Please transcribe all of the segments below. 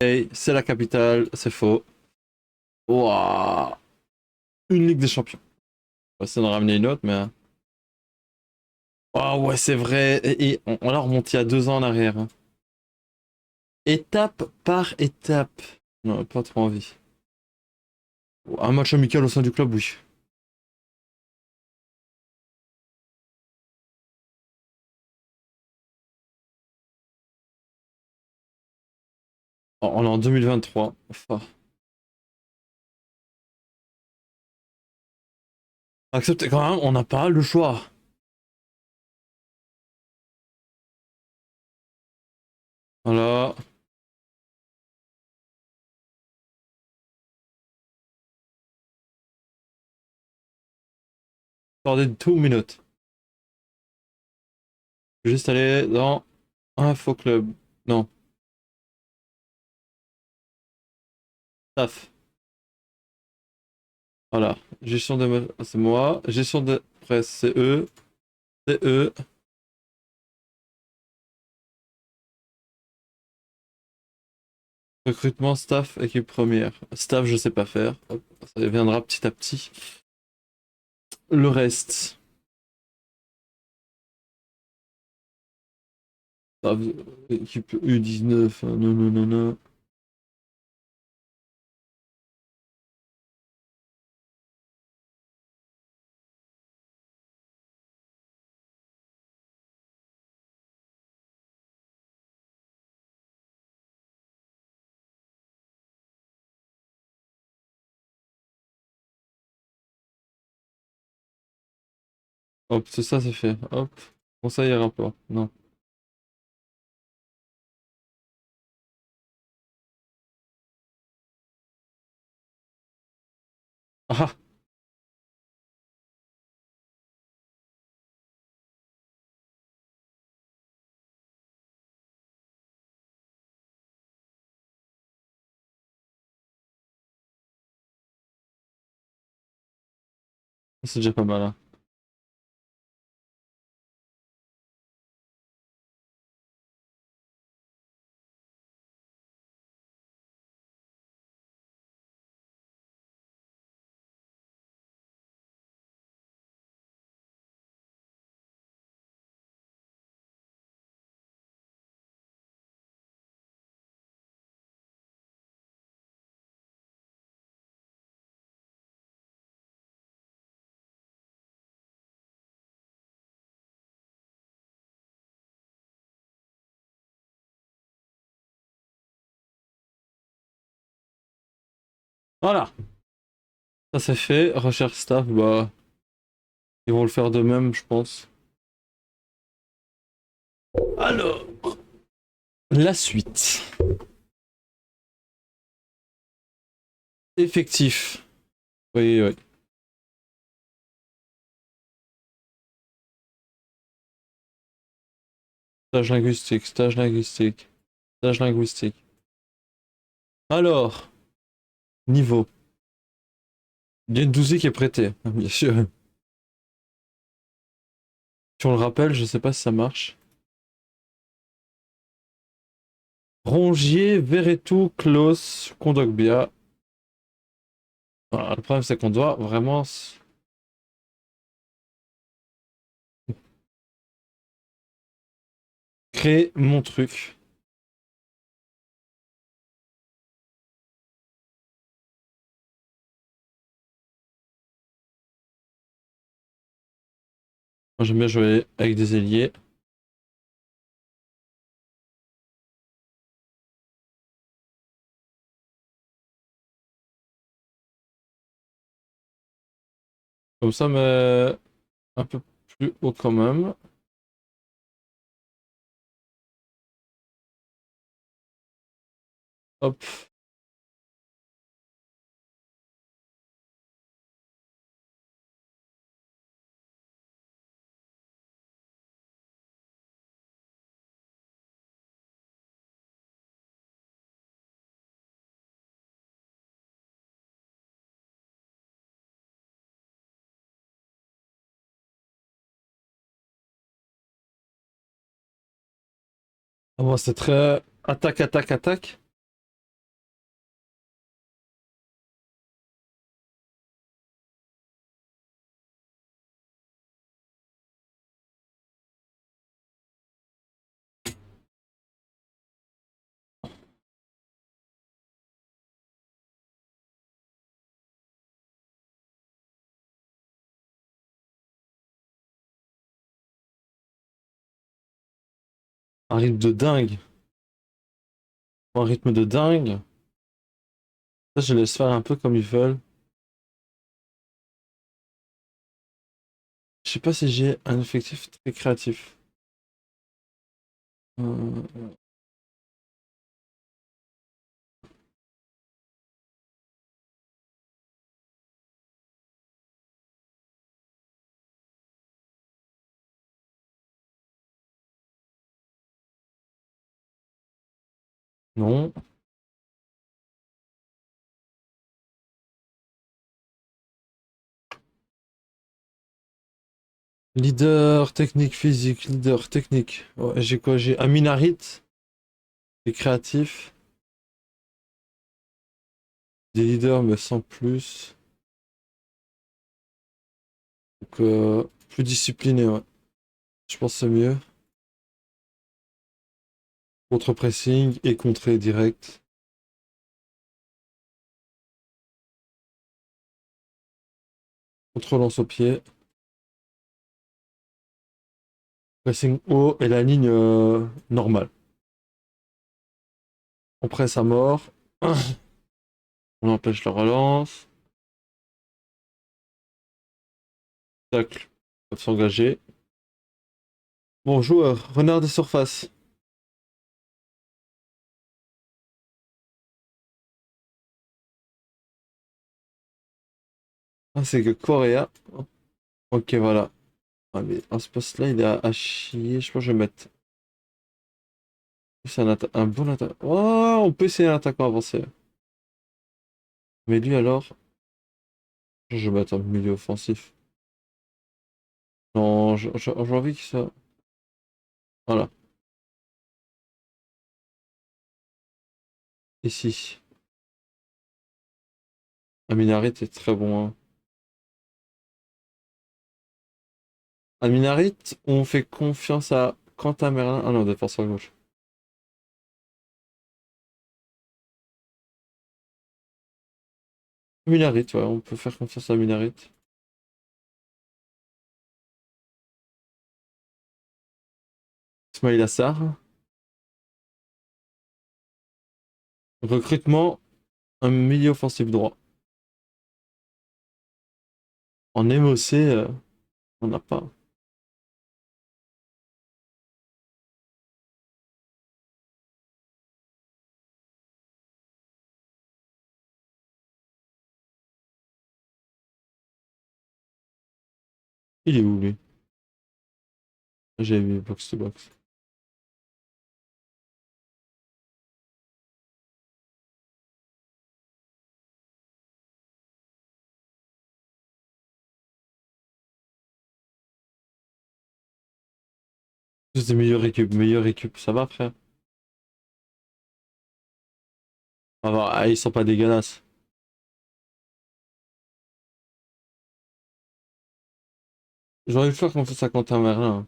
Hey, c'est la capitale, c'est faux. Ouah. Une Ligue des Champions. On va essayer d'en ramener une autre, mais. Ah ouais, c'est vrai. Et on l'a remonté à 2 ans en arrière, hein. Étape par étape. Non, pas trop envie. Un match amical au sein du club, oui. On est en 2023. Enfin, acceptez quand même, on n'a pas le choix. Voilà. Attendez 2 minutes. Juste aller dans Info Club. Non, taf. Voilà. Gestion de. C'est moi. Gestion de presse, c'est eux. C'est eux. Recrutement, staff, équipe première. Staff, je sais pas faire. Hop, ça viendra petit à petit. Le reste. Staff, équipe U19. Non, non, non, non. Hop, c'est ça, c'est fait. Hop. Bon, ça ira pas. Non. Ah, c'est déjà pas mal, hein. Voilà. Ça, c'est fait. Recherche staff, bah. Ils vont le faire de même, je pense. Alors, la suite. Effectif. Oui, oui. Stage linguistique, stage linguistique, stage linguistique. Alors, niveau. Il y a une douzième qui est prêtée, bien sûr. Si on le rappelle, je sais pas si ça marche. Rongier, Verretou, Klaus, Kondogbia. Voilà, le problème, c'est qu'on doit vraiment créer mon truc. Moi, j'aime bien jouer avec des ailiers. Comme ça, mais un peu plus haut quand même. Hop. Ah bon, c'est très attaque, attaque, attaque. Un rythme de dingue. Un rythme de dingue. Ça, je laisse faire un peu comme ils veulent. Je sais pas si j'ai un effectif très créatif. Euh, non. Leader technique physique, leader technique. Ouais, j'ai quoi? J'ai un Minarit, des créatifs, des leaders mais sans plus. Donc plus discipliné, ouais. Je pense que c'est mieux. Contre-pressing et contrée direct. Contre-lance au pied. Pressing haut et la ligne normale. On presse à mort. On empêche la relance. Tacle. Peuvent s'engager. Bon, joueur, renard des surfaces. Ah, c'est que Correa. Ok, voilà. Ah, mais à ce poste-là, il est à chier. Je pense que je vais mettre. C'est un bon attaquant. Oh, on peut essayer un attaquant avancé. Mais lui, alors, je vais mettre un milieu offensif. Non, j'ai envie que ça. Voilà, ici. Aminarit est très bon, hein. Aminarit, on fait confiance à Quentin Merlin. Ah non, défenseur gauche. Aminarit, ouais, on peut faire confiance à Aminarit. Ismail Assar. Recrutement, un milieu offensif droit. En MOC, on n'a pas. Il est où, lui? J'ai mis box to box. C'est meilleure récup, ça va, frère? Ah, bah, ah, ils sont pas dégueulasses. J'aurais dû faire confiance à Quentin Merlin, hein.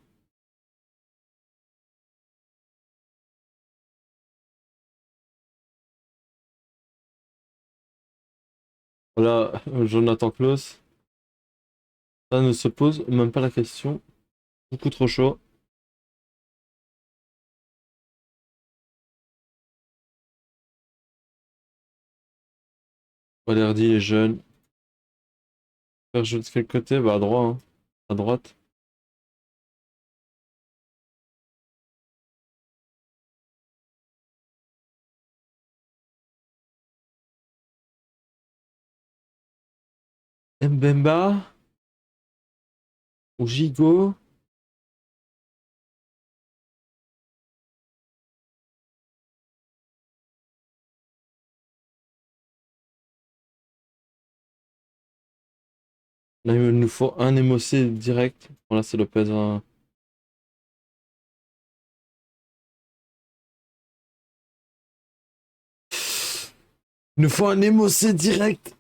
Voilà, Jonathan Klaus. Ça ne se pose même pas la question. Beaucoup trop chaud. Valerdi est jeune. Faire jouer de quel côté? Bah à droite, hein. À droite. Mbemba ou Gigot. Là, il nous faut un MOC direct. Voilà, c'est Lopez, hein. Il nous faut un MOC direct.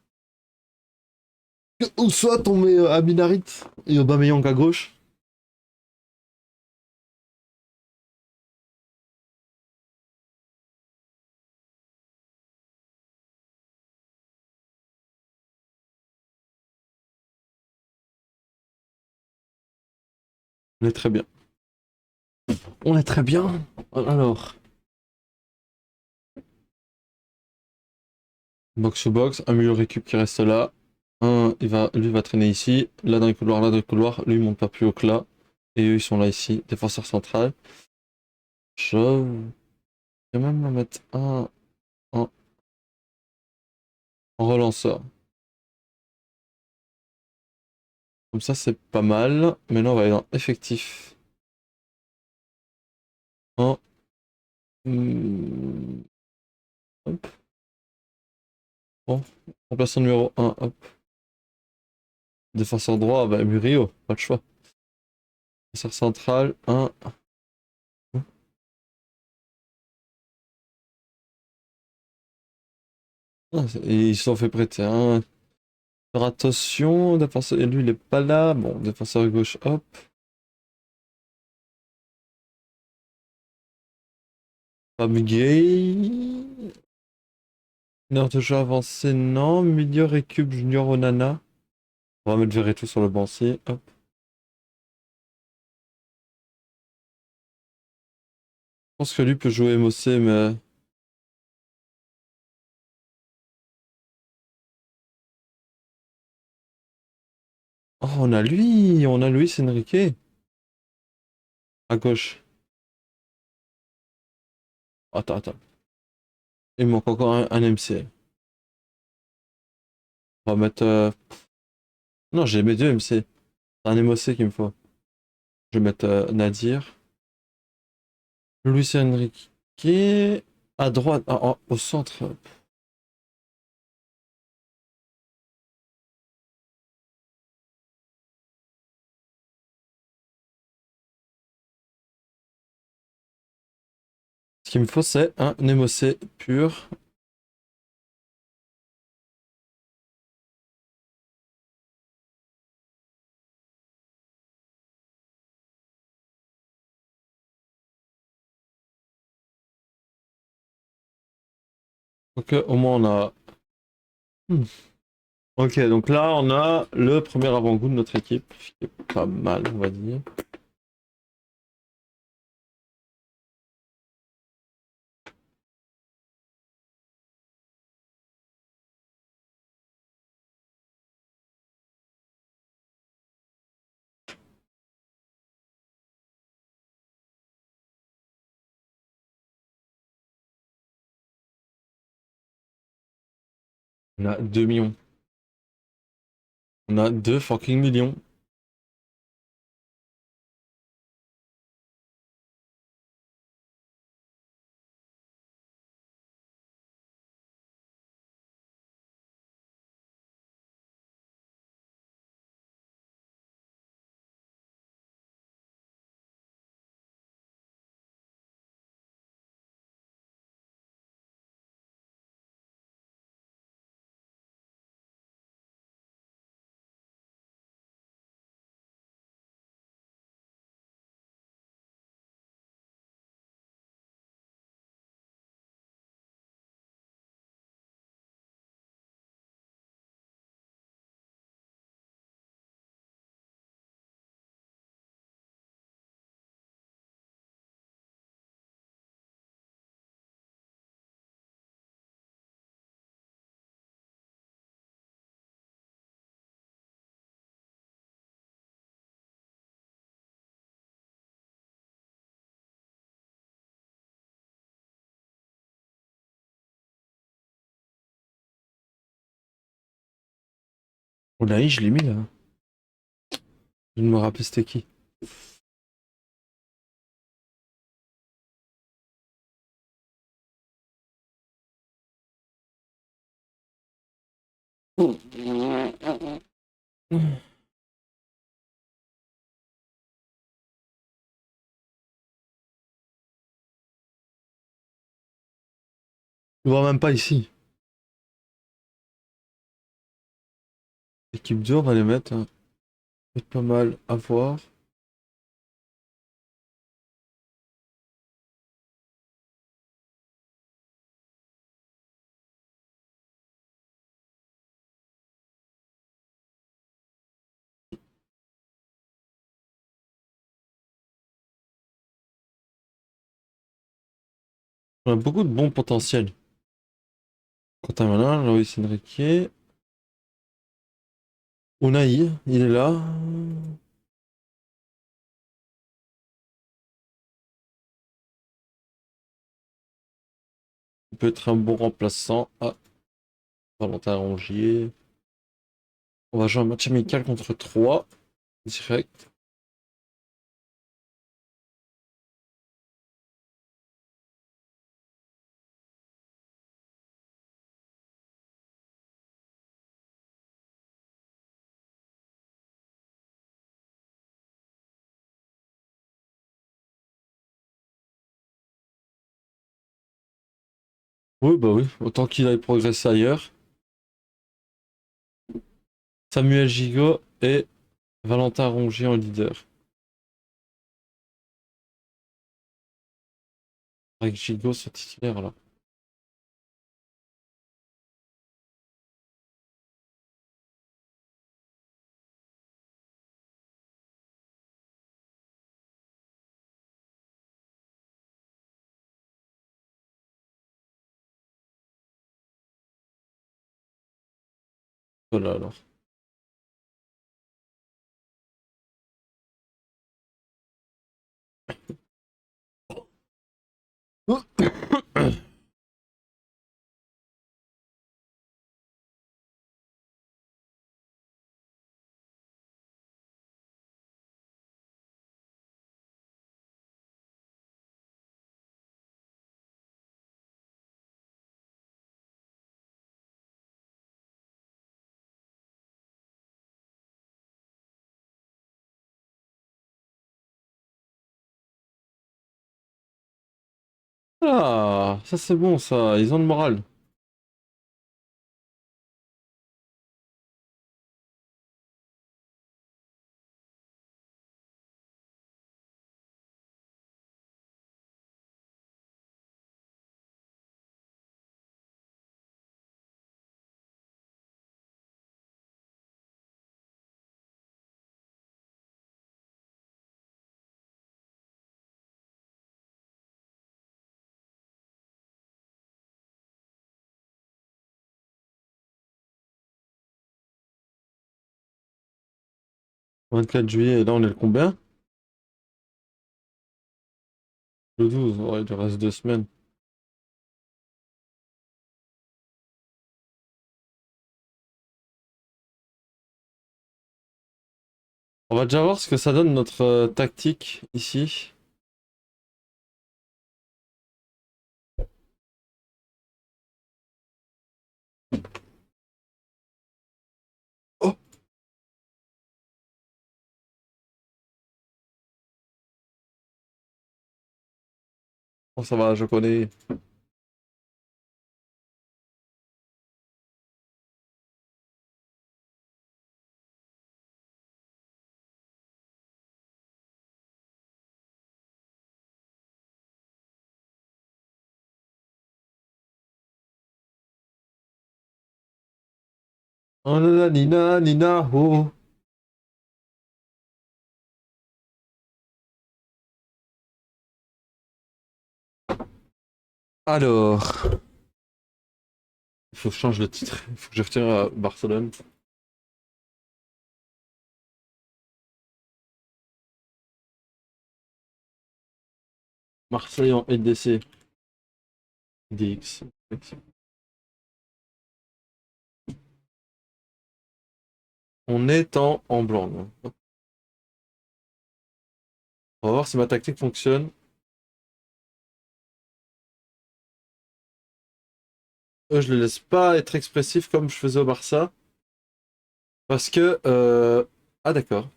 Ou soit on met Aminarit et Aubameyang à gauche. On est très bien. On est très bien. Alors, box to box, un milieu récup qui reste là. Lui va traîner ici, là dans les couloirs, là dans les couloirs. Lui il monte pas plus haut que là. Et eux ils sont là ici, défenseur central. Je vais même en mettre un en, en relanceur. Comme ça c'est pas mal. Maintenant on va aller dans effectif. En hop. Bon. Remplaçant numéro un hop. Défenseur droit, bah Murillo, pas de choix. Défenseur central, un. Et ils se sont fait prêter un. Faire attention, défenseur. Et lui il est pas là. Bon, défenseur gauche, hop. Fab Gay. Une heure de jeu avancée, non. Milieu récup Junior Onana. On va mettre Verretou sur le banc-ci. Hop. Je pense que lui peut jouer MOC, mais. Oh, on a Luis Enrique. À gauche. Attends, attends. Il manque encore un MC. On va mettre. Non, j'ai mes deux MC. C'est un MOC qu'il me faut. Je vais mettre Nadir. Luis Enrique. À droite, au centre. Ce qu'il me faut, c'est un MOC pur. Ok, au moins on a. Hmm. Ok, donc là on a le premier avant-goût de notre équipe, qui est pas mal, on va dire. On a 2 millions. On a 2 fucking millions. Oulaï, je l'ai mis là. Je ne me rappelle c'était qui. Je vois même pas ici. Équipe 2, on va les mettre, hein. C'est pas mal à voir. On a beaucoup de bons potentiels. Quentin Malin, Loïs Enrique. Unai, il est là. Il peut être un bon remplaçant. Ah, Valentin Rongier. On va jouer un match amical contre 3. Direct. Oui, bah oui, autant qu'il aille progresser ailleurs. Samuel Gigot et Valentin Rongier en leader. Avec Gigot soit titulaire là. Voilà alors. Ah, ça c'est bon ça, ils ont le moral. Le 24 juillet, et là on est le combien? Le 12, ouais, il reste 2 semaines. On va déjà voir ce que ça donne notre tactique ici. Oh, oh, ça va, je connais. Oh là là, Nina, Nina, oh. Alors, il faut que je change le titre. Il faut que je retire à Barcelone. Marseille en LDC. DX. On est en blanc, là. On va voir si ma tactique fonctionne. Eux, je les laisse pas être expressifs comme je faisais au Barça. Parce que... Ah d'accord.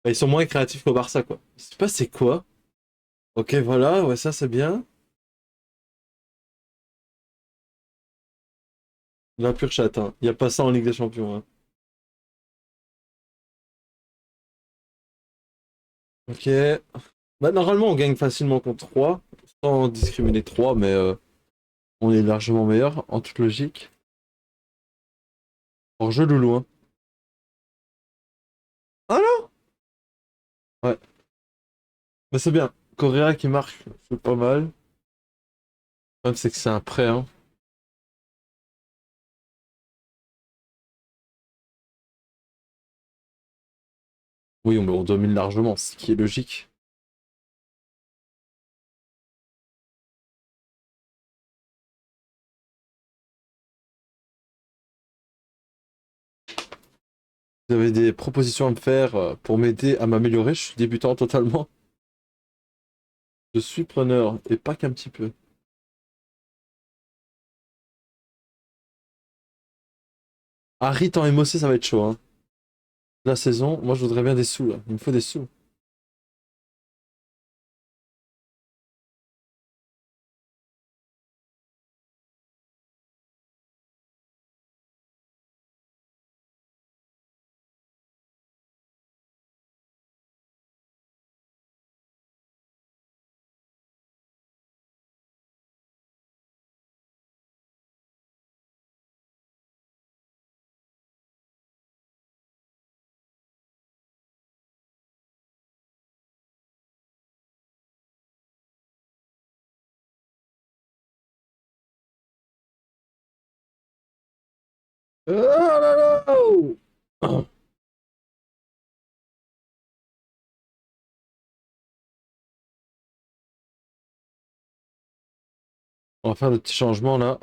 Bah, ils sont moins créatifs qu'au Barça, quoi. Je sais pas c'est quoi. Ok, voilà, ouais, ça c'est bien. La pure chatte, hein. Il n'y a pas ça en Ligue des Champions, hein. Ok. Bah, normalement, on gagne facilement contre 3, sans discriminer 3, mais on est largement meilleur, en toute logique. Hors jeu loulou, hein. Ah non? Ouais. Mais c'est bien. Correa qui marque, c'est pas mal. Le problème, c'est que c'est un prêt, hein. Oui, mais on domine largement, ce qui est logique. Vous avez des propositions à me faire pour m'aider à m'améliorer? Je suis débutant totalement. Je suis preneur, et pas qu'un petit peu. Harit en MOC, ça va être chaud, hein. La saison, moi je voudrais bien des sous, là. Il me faut des sous. Ah là là. On va faire le petit changement, là.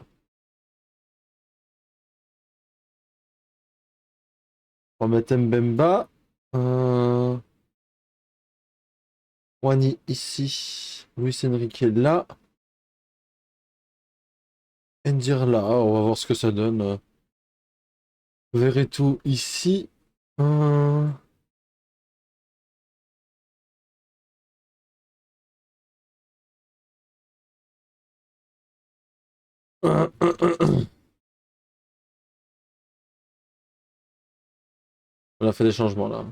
On va mettre Mbemba. Euh... Wani ici. Luis Enrique là. Endir là. On va voir ce que ça donne. Verretou ici. Euh... On a fait des changements là.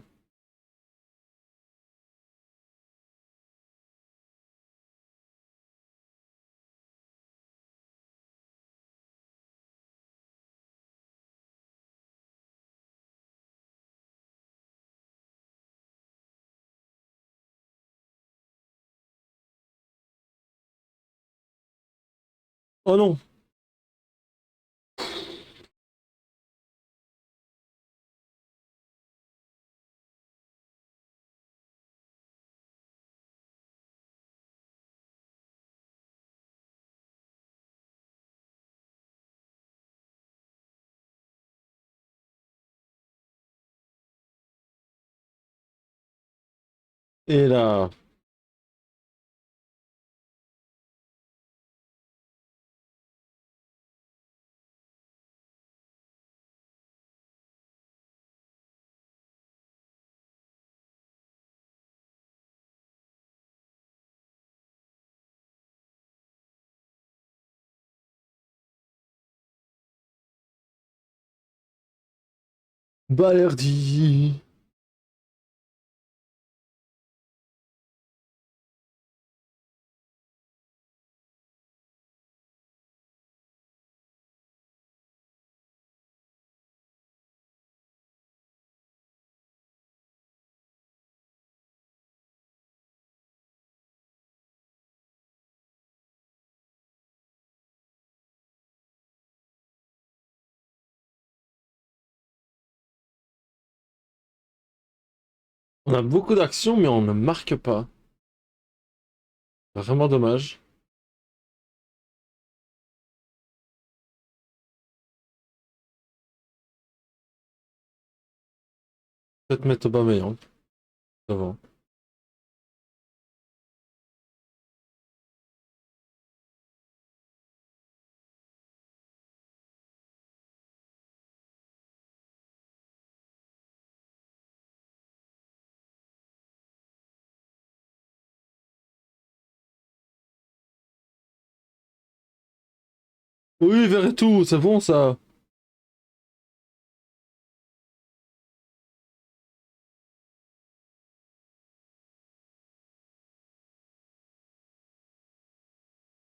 Oh non! Et là. Balerdi. On a beaucoup d'actions, mais on ne marque pas. Vraiment dommage. Peut-être mettre Aubameyang devant. Oui, Verretou, c'est bon ça.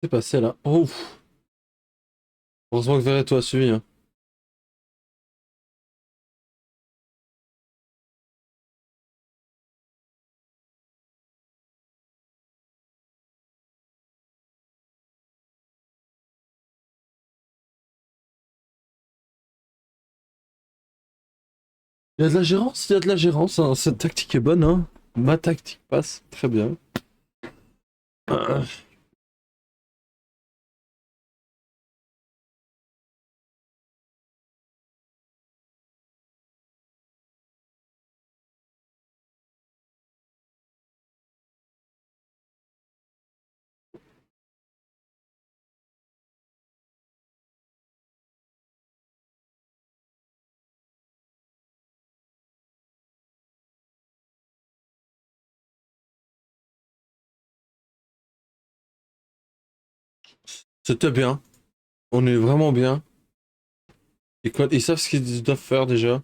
C'est passé là. Oh, heureusement que Verretou a suivi, hein. Il y a de la gérance, il y a de la gérance, hein. Cette tactique est bonne, hein. Ma tactique passe très bien. C'était bien. On est vraiment bien. Ils savent ce qu'ils doivent faire déjà.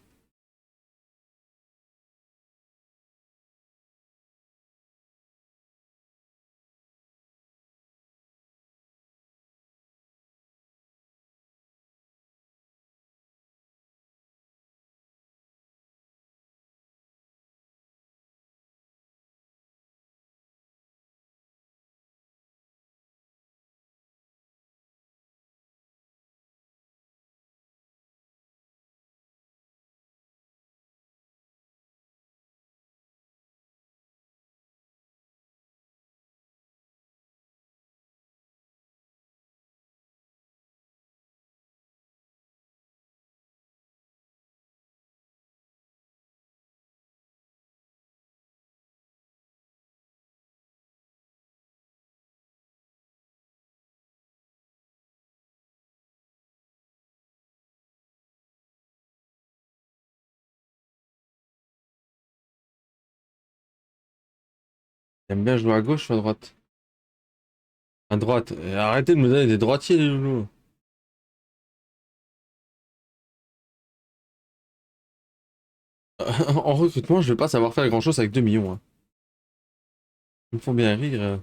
J'aime bien jouer à gauche ou à droite? À droite. Et arrêtez de me donner des droitiers, les loulous. En recrutement, je vais pas savoir faire grand chose avec 2 millions, hein. Ils me font bien rire.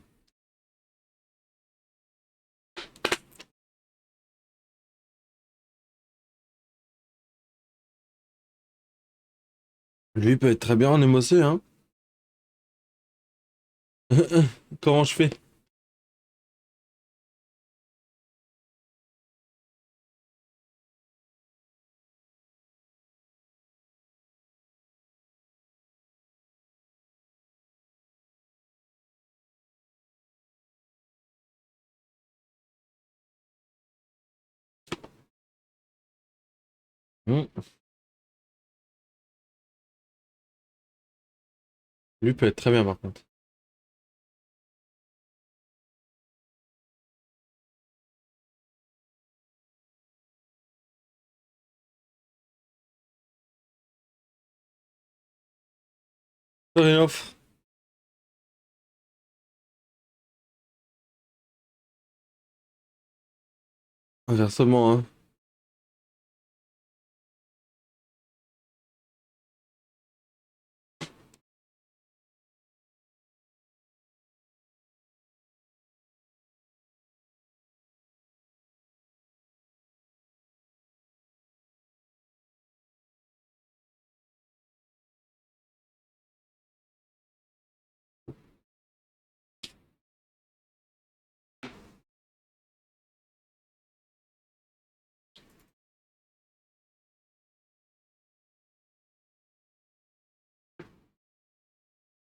Lui peut être très bien en émotion, hein. Comment je fais? Hmm. Lui peut être très bien par contre. Storinov. Inversement, hein.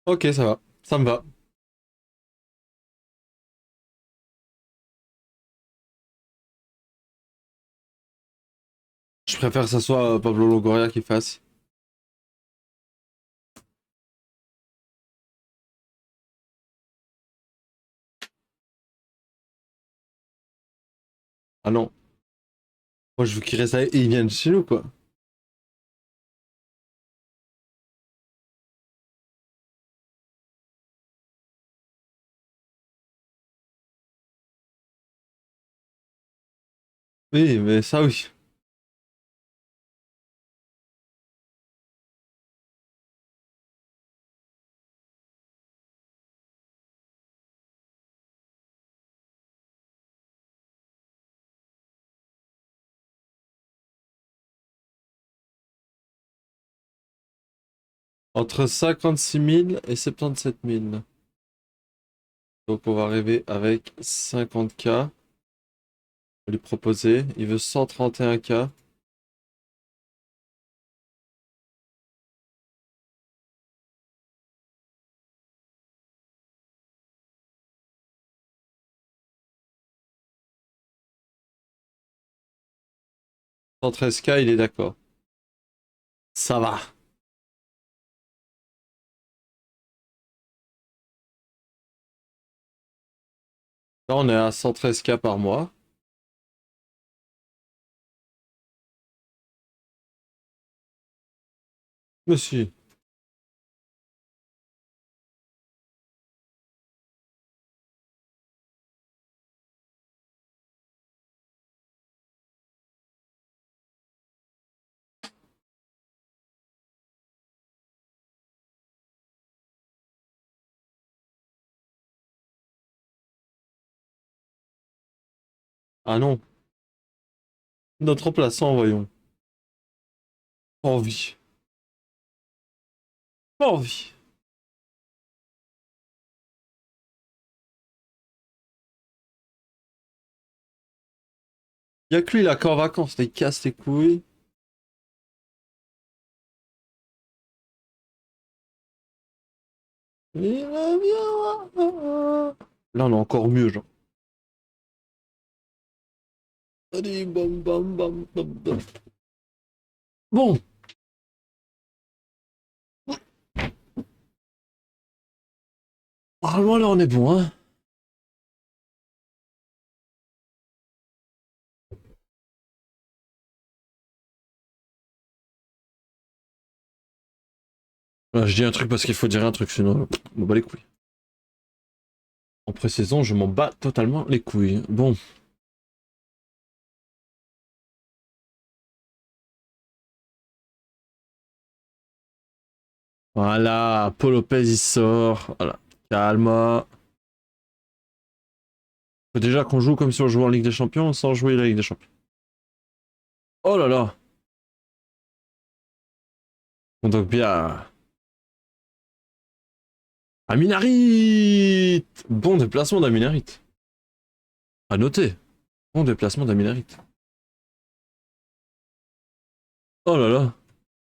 Ok, ça va. Ça me va. Je préfère que ça soit Pablo Longoria qui fasse. Ah non. Moi, je veux qu'il reste et il vienne chez nous, quoi. Oui, mais ça, oui. Entre 56 000 et 77 000. Donc, on va arriver avec 50K. On va lui proposer. Il veut 131K. 113K, il est d'accord. Ça va. Là, on est à 113K par mois. Monsieur. Ah non. Notre remplaçant, voyons. Pas envie. Pas envie. Y'a que lui là, qu'en vacances, il casse les couilles. Il revient. Là, on est encore mieux, genre. Allez, bam, bam, bam, bam, bam. Bon. Normalement, là, on est bon, hein. Je dis un truc parce qu'il faut dire un truc, sinon, je m'en bats les couilles. En pré-saison, je m'en bats totalement les couilles. Bon. Voilà, Paul Lopez il sort. Voilà, calme. Faut déjà qu'on joue comme si on jouait en Ligue des Champions sans jouer la Ligue des Champions. Oh là là. On donc bien. Aminarit. Bon déplacement d'Aminarit. À noter. Bon déplacement d'Aminarit. Oh là là.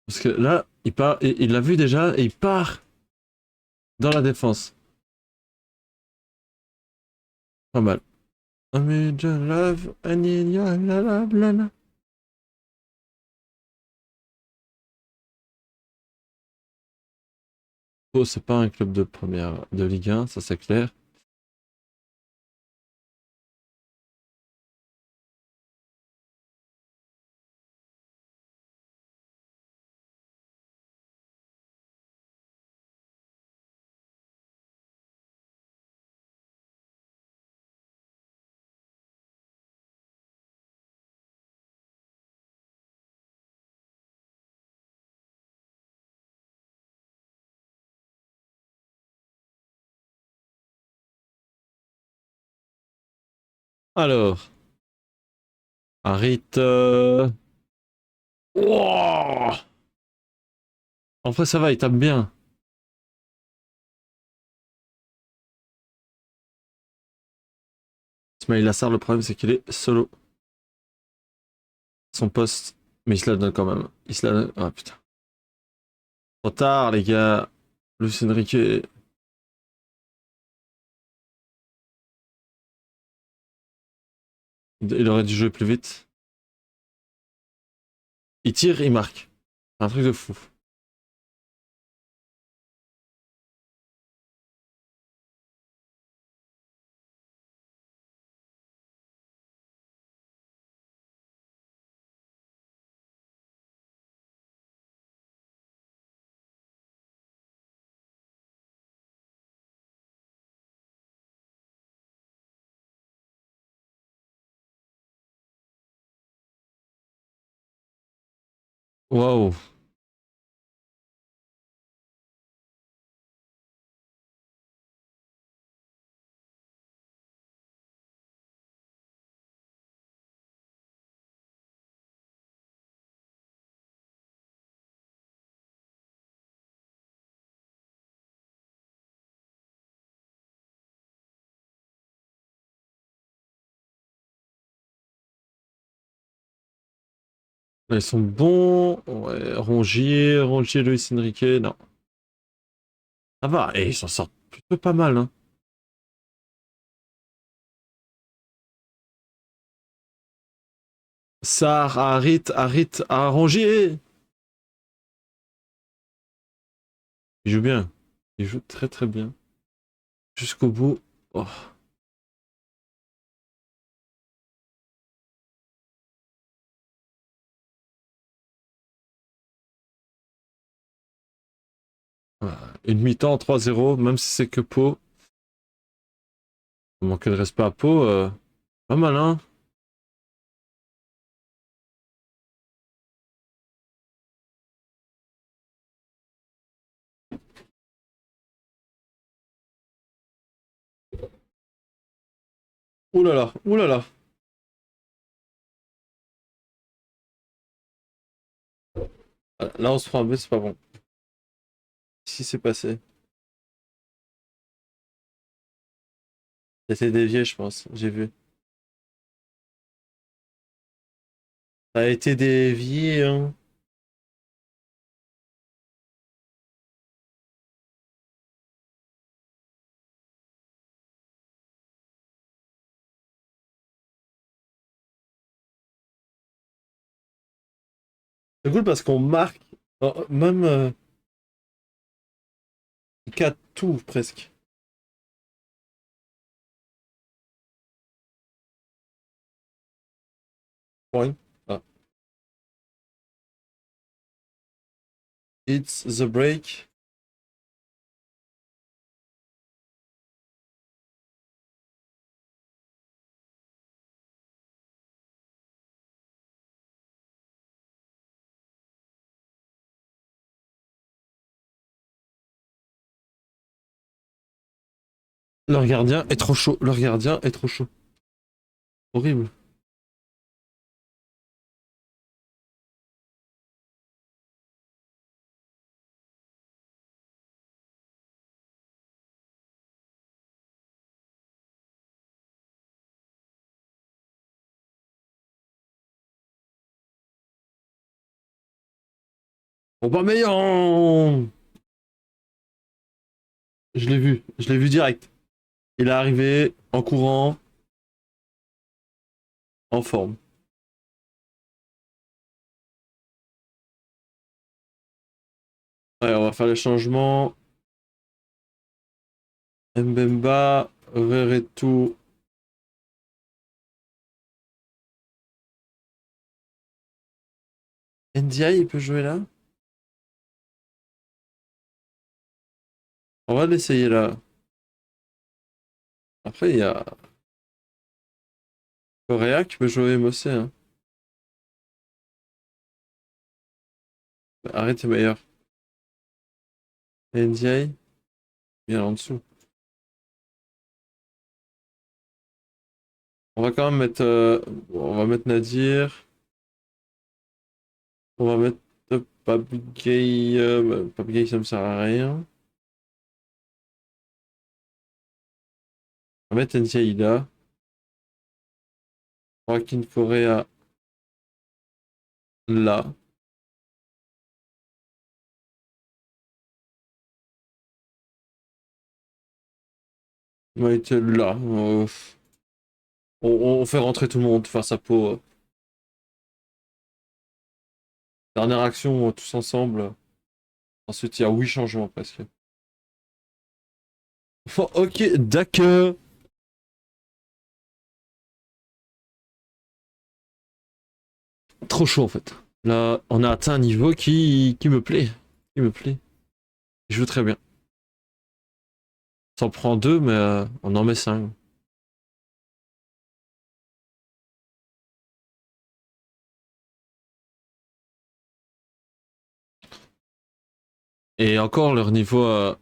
Parce que là, il part, il l'a vu déjà et il part dans la défense. Pas mal. I need your love, I need your love, la, la. Oh, c'est pas un club de première de Ligue 1, ça c'est clair. Alors, Harit. Wouah. En vrai, ça va, il tape bien. Ismail Lassar, le problème, c'est qu'il est solo. Son poste. Mais il se la donne quand même. Il se la donne. Ah putain. Trop tard, les gars. Luis Enrique. Il aurait dû jouer plus vite. Il tire, il marque. C'est un truc de fou. Waouh. Ils sont bons. Ouais, Rongier, Luis Enrique. Non. Ça va. Et ils s'en sortent plutôt pas mal, hein. Sar, Harit, Harit, Rongier. Il joue bien. Il joue très très bien. Jusqu'au bout. Oh. Une mi-temps 3-0, même si c'est que Pau. Manquer de respect à Pau. Pas mal, hein. Ouh là là, ouh là là. Là, on se prend un but, c'est pas bon. Si c'est passé. C'était dévié, je pense. J'ai vu. Ça a été dévié, hein. C'est cool parce qu'on marque. Même 4 tout, presque. Point. Ah. It's the break. Leur gardien est trop chaud. Leur gardien est trop chaud. Horrible. Aubameyang! Je l'ai vu direct. Il est arrivé en courant, en forme. Ouais, on va faire les changements. Mbemba, Veretout. NDI, il peut jouer là? On va l'essayer là. Après, il y a Correa qui peut jouer MOC, hein. Arrête, c'est meilleur. NDI, bien en dessous. On va quand même mettre, on va mettre Nadir. On va mettre Papgay. Papgay, ça me sert à rien. On va mettre NDI là. Joaquin Correa là. On va être là. On fait rentrer tout le monde face à Pau. Dernière action, tous ensemble. Ensuite, il y a 8 changements presque. Oh, ok, d'accord. Trop chaud en fait. Là, on a atteint un niveau qui me plaît. Qui me plaît. Il joue très bien. Ça en prend deux, mais on en met cinq. Et encore, leur niveau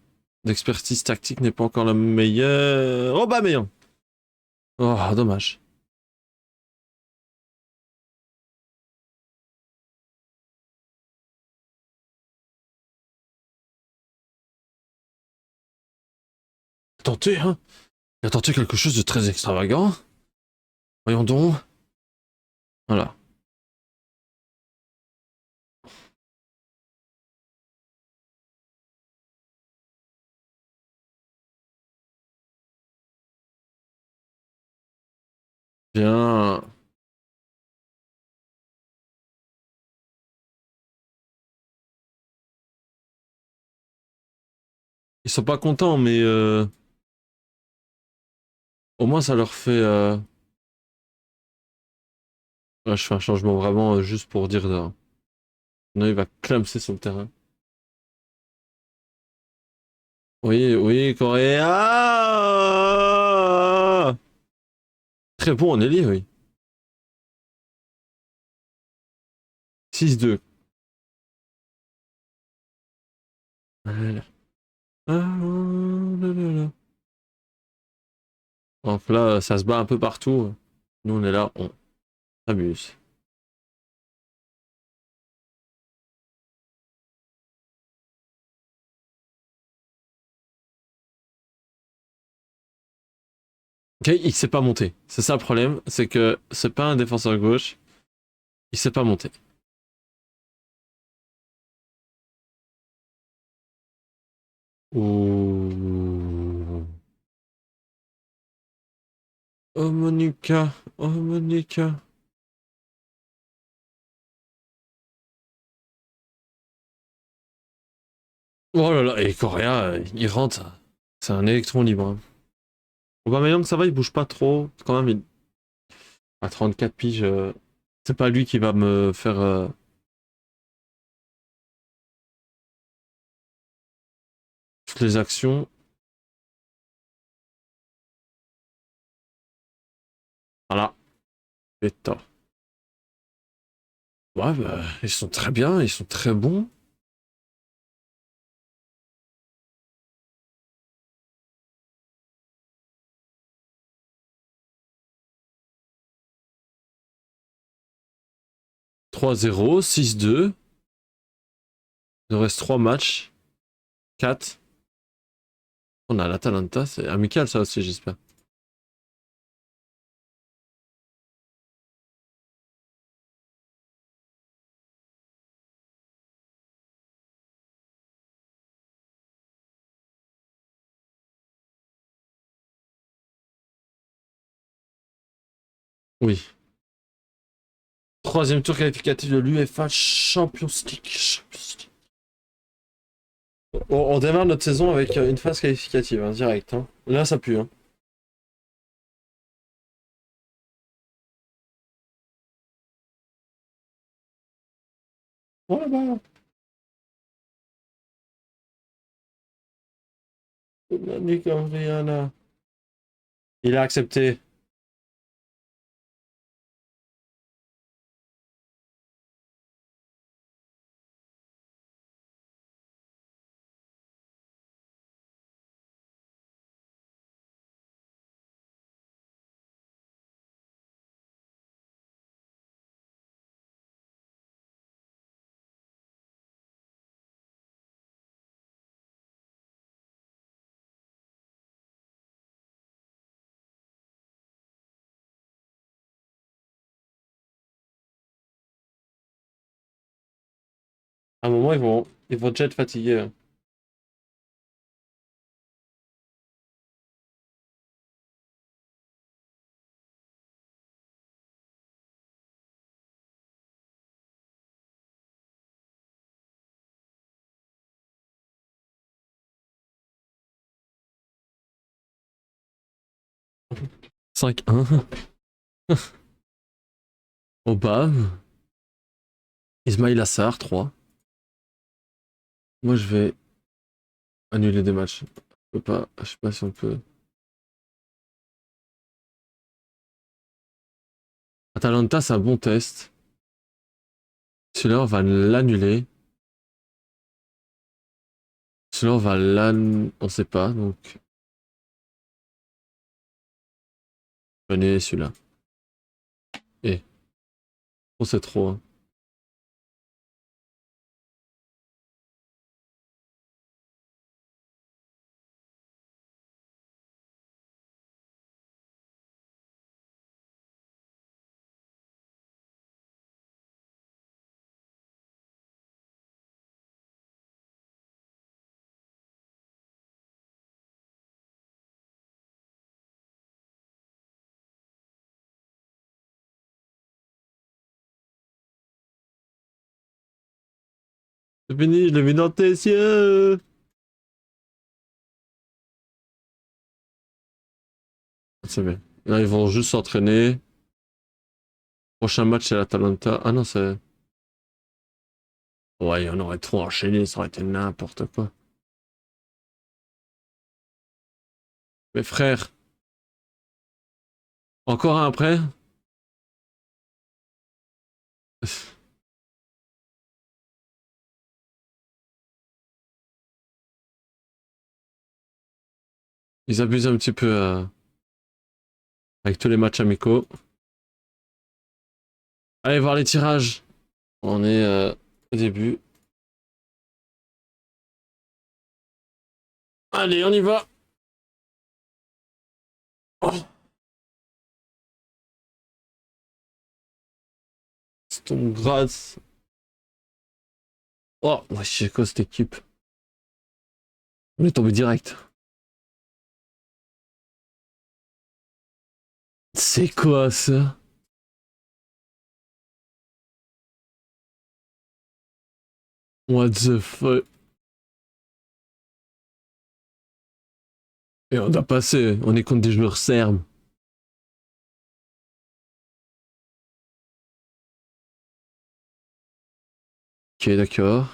d'expertise tactique n'est pas encore le meilleur. Oh bah, meilleur. Oh, dommage. Tentez, hein. Il a tenté quelque chose de très extravagant. Voyons donc. Voilà. Bien. Ils sont pas contents, mais au moins ça leur fait. Là, je fais un changement vraiment juste pour dire. Non, il va clamser sur le terrain. Oui, oui, Corée. Ah très bon en ailier, oui. 6-2. Ah là là. Ah là là là. Donc là, ça se bat un peu partout. Nous, on est là, on s'amuse. Ok, il sait pas monter. C'est ça le problème, c'est que c'est pas un défenseur gauche. Il sait pas monter. Ouh. Oh Monica, oh Monica. Oh là là, et Correa, il rentre. C'est un électron libre. Hein. Aubameyang, ça va, il bouge pas trop. Quand même, à 34 piges, c'est pas lui qui va me faire toutes les actions. Voilà, bêta. Ouais, bah, ils sont très bien, ils sont très bons. 3-0, 6-2. Il nous reste 3 matchs. 4. On a l'Atalanta, c'est amical ça aussi, j'espère. Oui. Troisième tour qualificatif de l'UEFA Champions League. On démarre notre saison avec une phase qualificative, hein, direct. Hein. Là, ça pue. Hein. Oh là-bas. Rihanna. Il a accepté. À un moment, ils vont déjà être fatigués. Hein. 5-1. Obama. Ismail Assar, 3. Moi, je vais annuler des matchs. Je peux pas, je sais pas si on peut. Atalanta, c'est un bon test. Celui-là, on va l'annuler. Celui-là, on va on sait pas, donc. Annuler celui-là. Et, on sait trop. Hein. C'est fini, je l'ai vu dans tes yeux. C'est bien. Là, ils vont juste s'entraîner. Prochain match, c'est l'Atalanta. Ah non, c'est... Ouais, on aurait trop enchaîné, ça aurait été n'importe quoi. Mais frère, encore un après? Ils abusent un petit peu avec tous les matchs amicaux. Allez voir les tirages. On est au début. Allez, on y va. Oh, Stone Graz. Oh, wesh, c'est quoi cette équipe? On est tombé direct. C'est quoi ça? What the fuck? Et on a passé, on est contre des joueurs serbes. Ok, d'accord.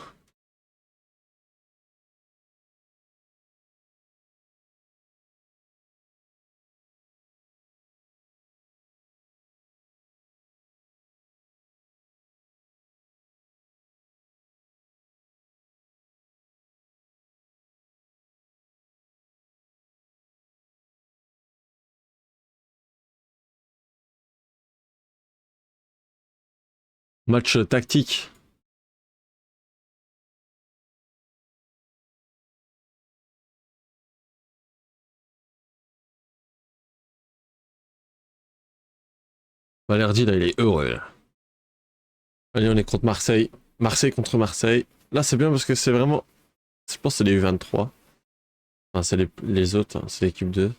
Match tactique. Valerdi, là, il est heureux. Là. Allez, on est contre Marseille. Marseille contre Marseille. Là, c'est bien parce que c'est vraiment... Je pense que c'est les U23. Enfin, c'est les autres, hein. C'est l'équipe 2.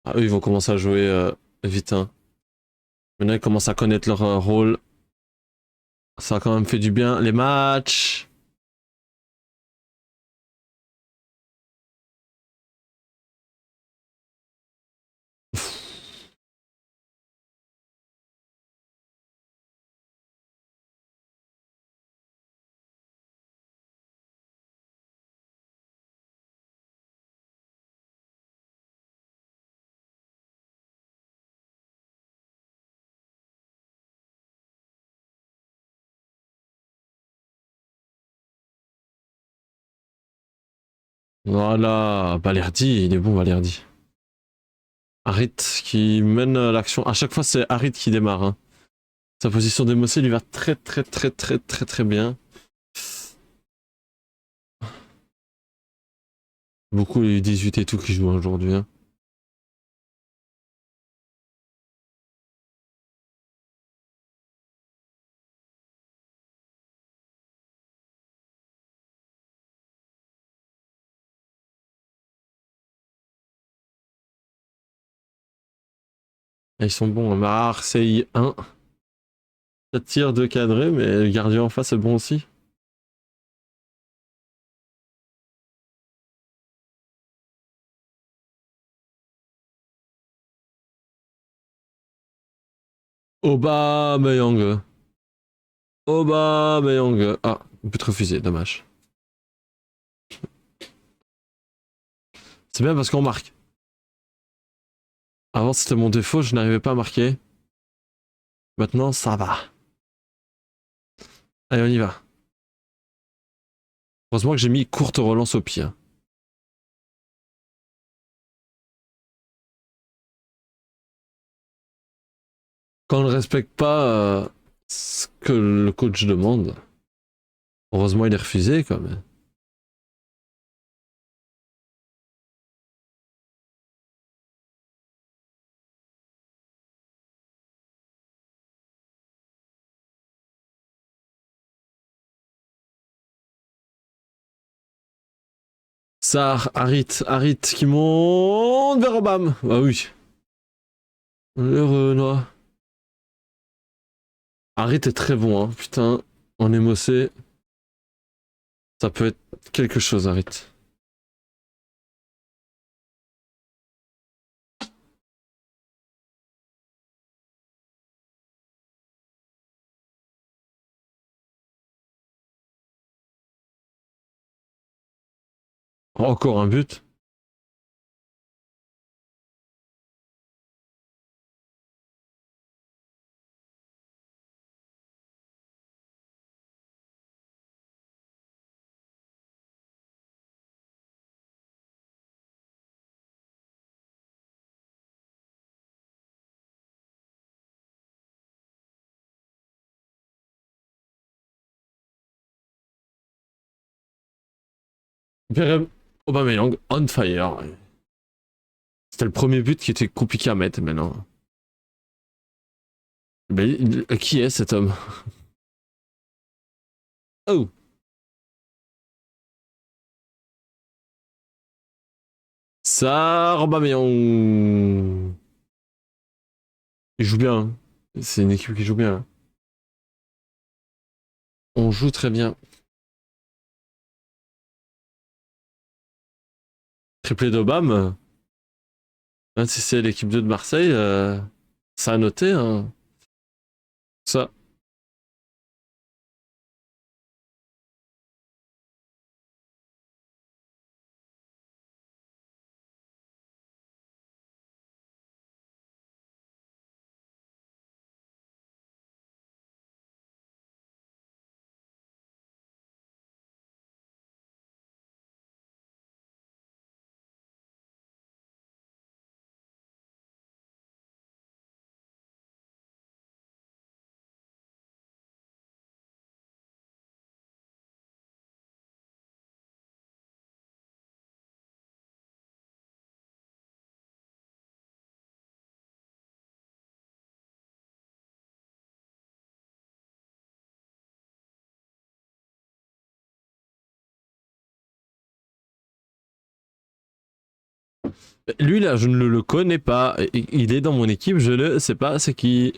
Ah, eux, ils vont commencer à jouer vite. Hein. Maintenant, ils commencent à connaître leur rôle. Ça a quand même fait du bien. Les matchs. Voilà. Balerdi, il est bon, Balerdi. Harit qui mène l'action. À chaque fois, c'est Harit qui démarre. Hein. Sa position d'émotion lui va très, très, très, très, très, très bien. Beaucoup les 18 et tout qui jouent aujourd'hui. Hein. Et ils sont bons. Marseille 1. Ça tire de cadrer, mais le gardien en face est bon aussi. Aubameyang. Aubameyang. Ah, but refusé, dommage. C'est bien parce qu'on marque. Avant, c'était mon défaut, je n'arrivais pas à marquer. Maintenant, ça va. Allez, on y va. Heureusement que j'ai mis courte relance au pied. Quand on ne respecte pas ce que le coach demande, heureusement il est refusé quand même. Sar, Harit qui monte vers Obama. Ah oui. Le Renoir. Harit est très bon, hein. Putain, en émossé, ça peut être quelque chose, Harit. Encore un but. Pierre Aubameyang, on fire. C'était le premier but qui était compliqué à mettre maintenant. Mais qui est cet homme? Oh! Ça, Aubameyang. Il joue bien. Hein. C'est une équipe qui joue bien. Hein. On joue très bien. Triplé d'Obama. Même si c'est l'équipe 2 de Marseille, ça a noté. Hein. Ça. Lui là, je ne le connais pas. Il est dans mon équipe, je ne sais pas c'est qui.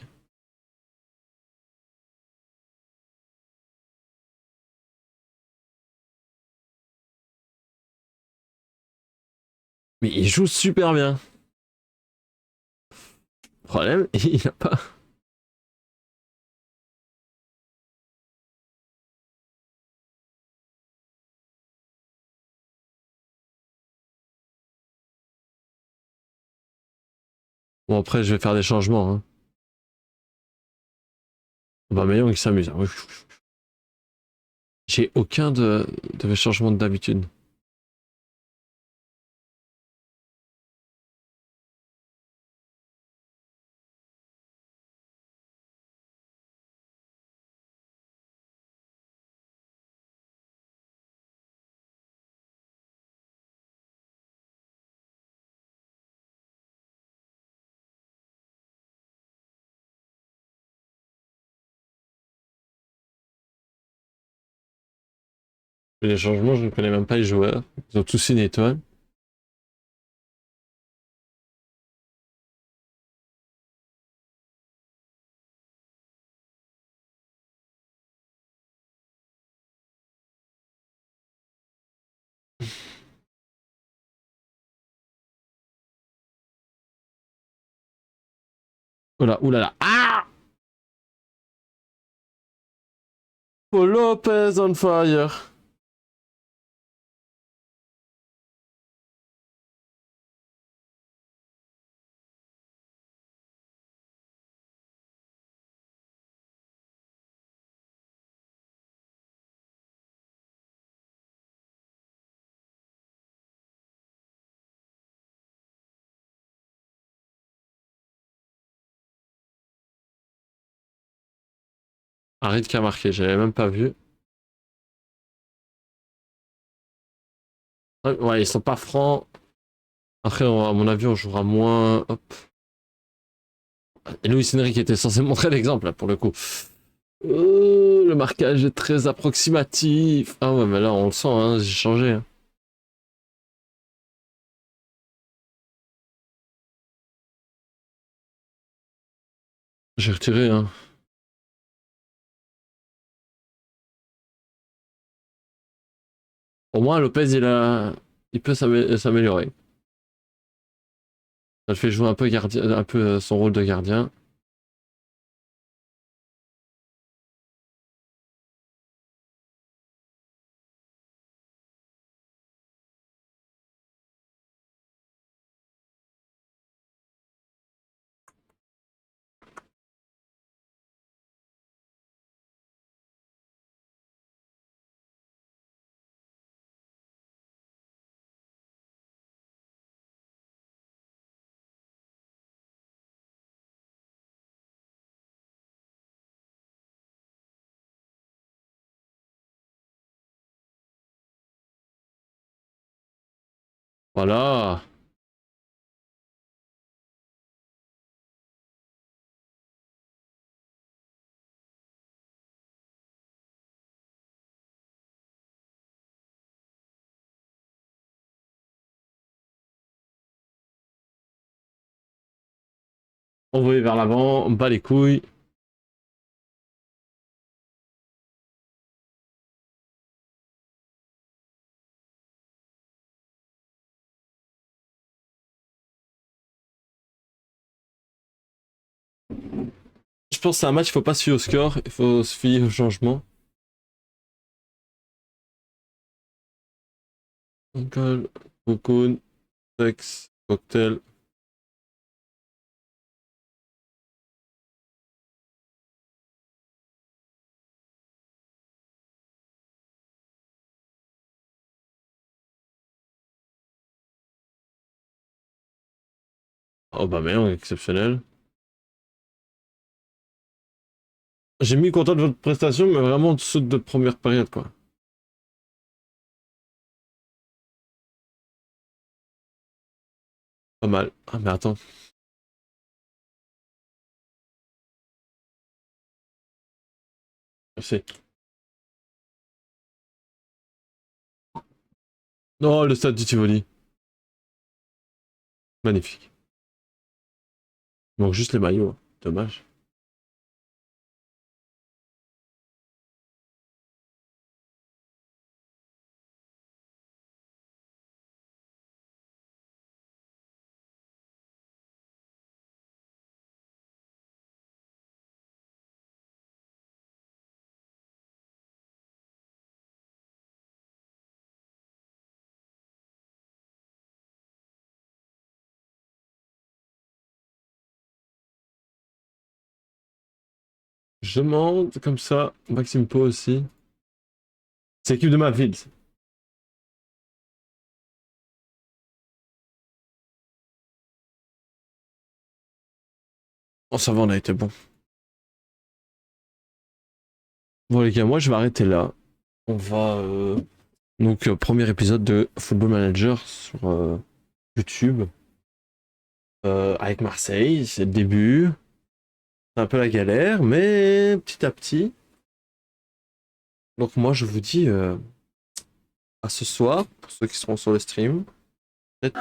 Mais il joue super bien. Le problème, il a pas. Bon après, je vais faire des changements. Hein. Bah mais il s'amuse. Hein. J'ai aucun de changement d'habitude. Les changements, je ne connais même pas les joueurs. Ils ont tous une étoile. Oula, oulala. Ah! Paul Lopez on fire. Harit qui a marqué, j'avais même pas vu. Ouais, ils sont pas francs. Après, à mon avis, on jouera moins. Hop. Et Luis Enrique était censé montrer l'exemple, là, pour le coup. Le marquage est très approximatif. Ah ouais, mais là, on le sent, hein, j'ai changé. Hein. J'ai retiré, hein. Au moins, Lopez, il peut s'améliorer. Ça le fait jouer un peu, un peu son rôle de gardien. Voilà. Envoyer vers l'avant, bas les couilles. Je pense que c'est un match, il faut pas se fier au score, il faut se fier au changement. Uncle, cocoon, sex, cocktail. Oh bah merde, exceptionnel. J'ai mis content de votre prestation, mais vraiment en dessous de première période, quoi. Pas mal. Ah mais attends. Merci. Non, le stade du Tivoli. Magnifique. Il manque juste les maillots. Dommage. Je monte comme ça. Maxime Po aussi. C'est l'équipe de ma ville. Oh, ça va, on a été bon. Bon, les gars, moi, je vais arrêter là. On va. Donc, premier épisode de Football Manager sur YouTube. Avec Marseille, c'est le début. C'est un peu la galère, mais petit à petit. Donc, moi, je vous dis à ce soir, pour ceux qui seront sur le stream. Peut-être